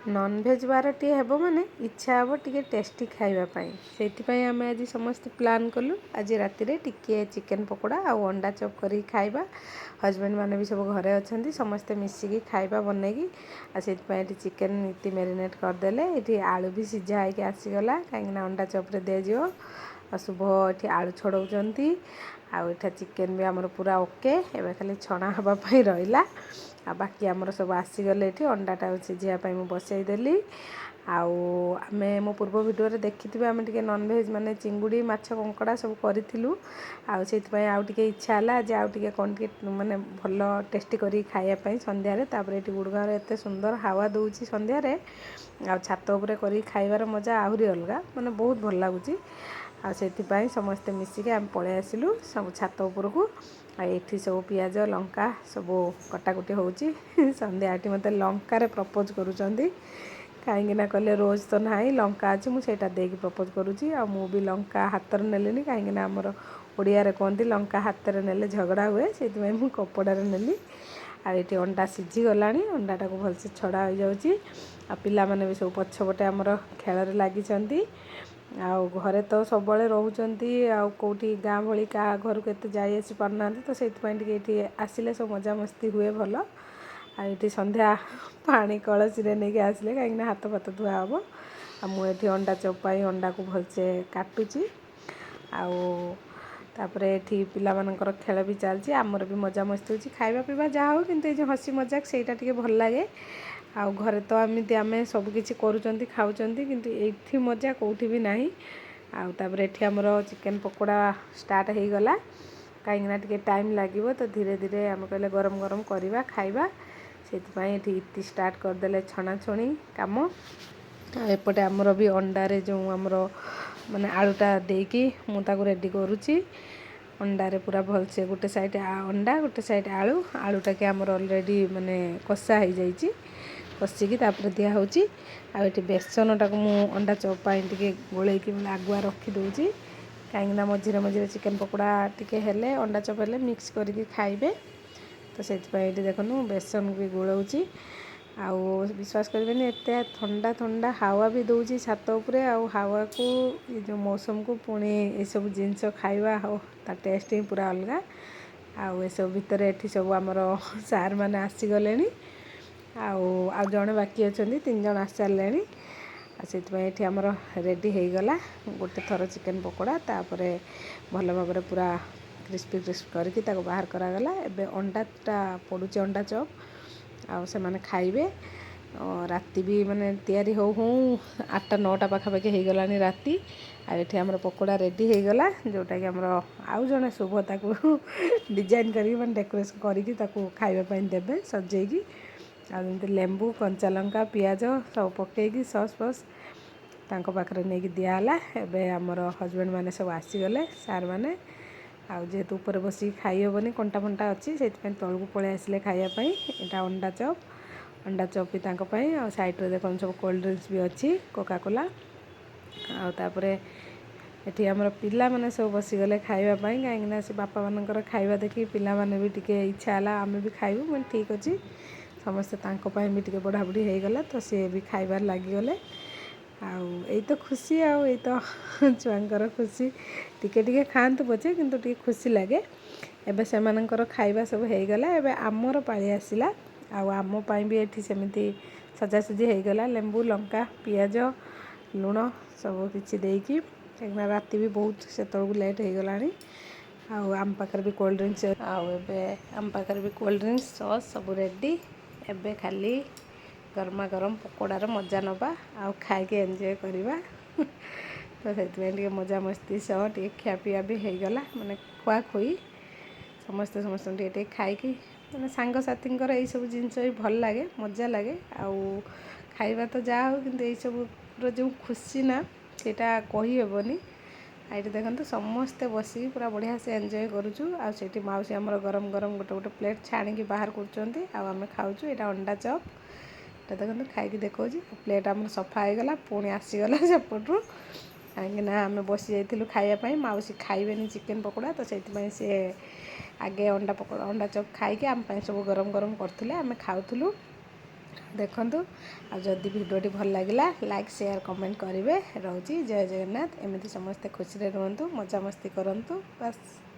Non-veg BARTI हेबो माने इच्छा हेबो टिके टेस्टी खाइबा पाई सेतिपाई आमे आज समस्त प्लान कलु आज राति रे टिके चिकेन पकोड़ा आ अंडा चॉप करी खाइबा। हस्बैंड माने भी सब घरे अछंती समस्त मिसिकी खाइबा बनेगी आ सेतिपाई एटी चिकेन इति मैरिनेट कर देले एटी आलू भी सिझा है कि आसी गला काहेकि अंडा चॉप रे दे जियो आ शुभ एटी आलू छड़ौचंती आ एठा चिकेन भी हमर पूरा ओके एबे खाली छणा हबा पाई रहिला आ बाकी आमर सब आसीगले ये अंडाटा सिझापी मुझे बसई देली आमे मो पूर्व भिडियो देखी आम टे नॉनभेज माने चिंगुड़ी माछ कंकड़ा सब करूँ आउे इच्छा है आज आउे कौन टे माने भल टेस्टी करी खायापी संध्यारे तापर ये गुड़गाँव एत सुंदर हावा दूची संध्यारे आ छात उपरे करी खाइबार मजा आहरी अलग माने बहुत भल लगुच से समस्ते मिसिक आम पलि आसिलु सब छात उपरकू एठी सब पियाज लंका सब कटाकुटी होची संध्या आटी मते लंकार प्रपोज करूचंदी कहीं कहले रोज तो ना लंका अच्छी मुझे देकी प्रपोज करुँची आ मु भी लंका हाथ नेली कहीं आमर ओडिया रे कहती लंका हाथ में नेले झगड़ा हुए से कपड़े नेली आठी अंडा सीझी गला अंडाटा को भलसे छड़ा हो जाऊँगी आ पिला माने भी सब पछपटे आमर खेल लगी आउ घरे तो सब रोचंती कौटी गाँ भली क्या घर को एत जाई आसी पारना तो से आसिले सब मजा मस्ती हुए भल आठी संध्या पानी कलसी नहीं आसिले कहीं हाथ फाथ धुआ हम आ मुझे अंडा चपाई अंडा को भलसे काटुची आउे ये पिला मानकर खेल भी चलती आमर भी मजा मस्ती होची खाइबा पीवा जहाँ हो कि जो हसी मजाक सेटा टिके भल लगे आ घरे तो एमती आम सबकि करूँच खाऊँच किंतु ये मजा कौटी भी ना आउे आमर चिकेन पकोड़ा स्टार्ट हो गला कहीं टे टाइम लगे तो धीरे धीरे आम कहले गरम गरम करवा खाइबा से इति स्टार्ट करदे छणाछणी कम एपटे आमर भी अंडारे जो आमर माने आलूटा देकी मुझे रेडी करुच्ची अंडारे पूरा भलसे गोटे साइड अंडा गोटे साइड आलू आलूटा के आमर ऑलरेडी माने कषा हो जाइए कषिकी तापर दिया होची आ ये बेसनटा को मु अंडा चॉप टे गोलैकी आगुआ रखीदे कहीं मझे मझे चिकेन पकोड़ा टिके हेले अंडा चॉप हेले मिक्स करके खाइबे तो से देखो बेसन भी गोलाऊँगी आउ विश्वास करेंगे एत ठंडा ठंडा हावा भी दूसरी छात उपरे आउ हावा को ये जो मौसम को पुणी ये सब जिनस खाइबा हो ता टेस्ट ही पूरा अलग आउ सब भितर ये सब आमर सार मैंने आसीगले आउ जड़े बाकी अच्छा 3 जन आसी सारे से आमर रेडी हो गला गोटे थर चिकेन पकोड़ा तापर भल भाव पूरा क्रिस्पी क्रिस्पी करके बाहर करागला एबे अंडाटा पड़ुचे अंडा चॉप आउ से माने खाइबे राति भी माने तैयारी हो 8-9टा पाखापाखि हो गला राति आठी आमर पकोड़ा रेडी हो गला जोटा कि आमर आउ जड़े शुभ ताकू डिजाइन करी माने डेकोरेशन करी खाइबा देबे सजेगी आमती लेंबू कंचा लंका पियाज सब पकईकी सस फस तांको पाखरे नहीं दिहला एबे आमर हस्बैंड माने सब आसीगले सार माने आउ जेहेतु ऊपर बस खाई हेबनी कंटा फंटा अच्छी से तौक पलि आसिले खायापी यहाँ अंडा चॉप भी तांकोपाई आ साइड देखो सब कोल्ड ड्रिंक्स भी अच्छी कोका कोला आउे ये आमर पिला माने सब बसीगले खाइबापी कहीं से बापा मानकर खाइबा देखी पिला माने भी टिके इच्छा है आमे भी खाइबू मैं ठीक अच्छे समस्ते तांकोपाई भी टिके बढ़ाबुढ़ी हो गला तो सी भी खाइबार लगिगले आई तो खुशी आई तो छुआंकर खुशी टिके टिके खातु पचे किंतु टिके खुशी लगे एबे से मानकर खाइबा सब हो गला एबे आमर पाली आसिला आम पाई भी एठी सेमती सजासजी हो गला लेंबू लंका पियाज लुण सब किछि देकी कहीं राति भी बहुत से लेट हो गला आम पाखर भी कोल्ड ड्रिंक्स आम पाखर भी कोल्ड ड्रिंक्स सॉस सब रेडी एबे खाली गरमा गरम पकोड़ार मजा नवा आउ खाई एंजॉय करवा तो से मजा मस्ती सह टे खियापिया भी हो गला माने खुआ खुई समस्ते समस्त टे खाई मैंने सांग साथी यही सब जिनस भी भल लगे मजा लगे आउ खाइबा तो जहाँ हो कि यही सब जो खुशी ना सेटा कही हेबनी आईटी देखते समस्ते बसिक पूरा बढ़िया से एंजॉय करुचु आठी माउसी आमर गरम गरम गोटे गोटे प्लेट छाणी बाहर करें खाऊँ यहाँ अंडा चॉप देखो खाई देखा प्लेट आम सफा हो गला पुणी आसीगला सेपटू कहीं आम बसी जाइलु खायापी माउसी खाइबेनी चिकेन पकोड़ा तो से आगे अंडा पकोड़ा अंडा चॉप खाई आम सब गरम गरम करते आम खाऊलु ଦେଖନ୍ତୁ। ଆଉ ଯଦି ଭିଡ଼ିଓଟି ଭଲ ଲାଗିଲା ଲାଇକ୍ ସେୟାର କମେଣ୍ଟ କରିବେ। ରହୁଛି ଜୟ ଜଗନ୍ନାଥ। ଏମିତି ସମସ୍ତେ ଖୁସିରେ ରୁହନ୍ତୁ, ମଜାମସ୍ତି କରନ୍ତୁ। ବାସ୍।